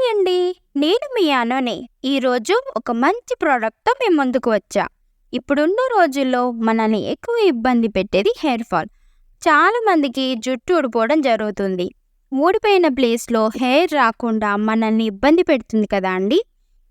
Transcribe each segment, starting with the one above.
Hi అండి, నేను మీ అనోని. ఈరోజు ఒక మంచి ప్రోడక్ట్తో మీ ముందుకు వచ్చా. ఇప్పుడున్న రోజుల్లో మనల్ని ఎక్కువ ఇబ్బంది పెట్టేది హెయిర్ ఫాల్. చాలా మందికి జుట్టు ఊడిపోవడం జరుగుతుంది. ఊడిపోయిన ప్లేస్లో హెయిర్ రాకుండా మనల్ని ఇబ్బంది పెడుతుంది కదా అండి.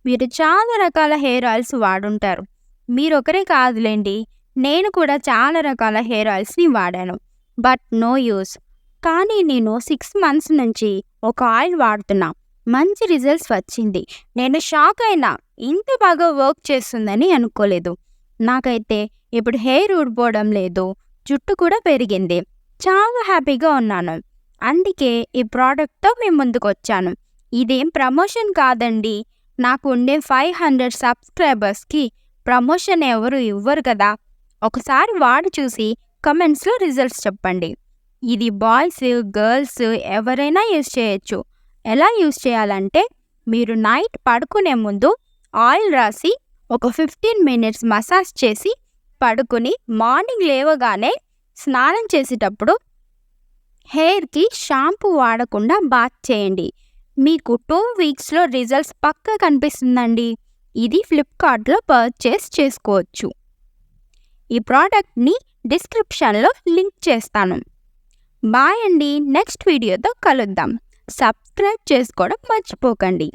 మీరు చాలా రకాల హెయిర్ ఆయిల్స్ వాడుంటారు. మీరొకరే కాదులేండి, నేను కూడా చాలా రకాల హెయిర్ ఆయిల్స్ని వాడాను. But no use. కానీ నేను 6 months నుంచి ఒక ఆయిల్ వాడుతున్నా. మంచి రిజల్ట్స్ వచ్చింది. నేను షాక్ అయినా, ఇంత బాగా వర్క్ చేస్తుందని అనుకోలేదు. నాకైతే ఇప్పుడు హెయిర్ ఊడిపోవడం లేదు, జుట్టు కూడా పెరిగింది. చాలా హ్యాపీగా ఉన్నాను. అందుకే ఈ ప్రోడక్ట్తో మీ ముందుకు వచ్చాను. ఇదేం ప్రమోషన్ కాదండి. నాకు ఉండే 500 సబ్స్క్రైబర్స్కి ప్రమోషన్ ఎవరు ఇవ్వరు కదా. ఒకసారి వాడి చూసి కమెంట్స్లో రిజల్ట్స్ చెప్పండి. ఇది బాయ్స్, గర్ల్స్ ఎవరైనా యూజ్ చేయొచ్చు. ఎలా యూజ్ చేయాలంటే, మీరు నైట్ పడుకునే ముందు ఆయిల్ రాసి ఒక 15 minutes మసాజ్ చేసి పడుకుని మార్నింగ్ లేవగానే స్నానం చేసేటప్పుడు హెయిర్కి షాంపూ వాడకుండా బాత్ చేయండి. మీకు 2 weeksలో రిజల్ట్స్ పక్కా కనిపిస్తుందండి. ఇది ఫ్లిప్కార్ట్లో పర్చేస్ చేసుకోవచ్చు. ఈ ప్రోడక్ట్ని డిస్క్రిప్షన్లో లింక్ చేస్తాను. బాయ్ అండి, నెక్స్ట్ వీడియోతో కలుద్దాం. సబ్స్క్రైబ్ చేసుకోవడం మర్చిపోకండి.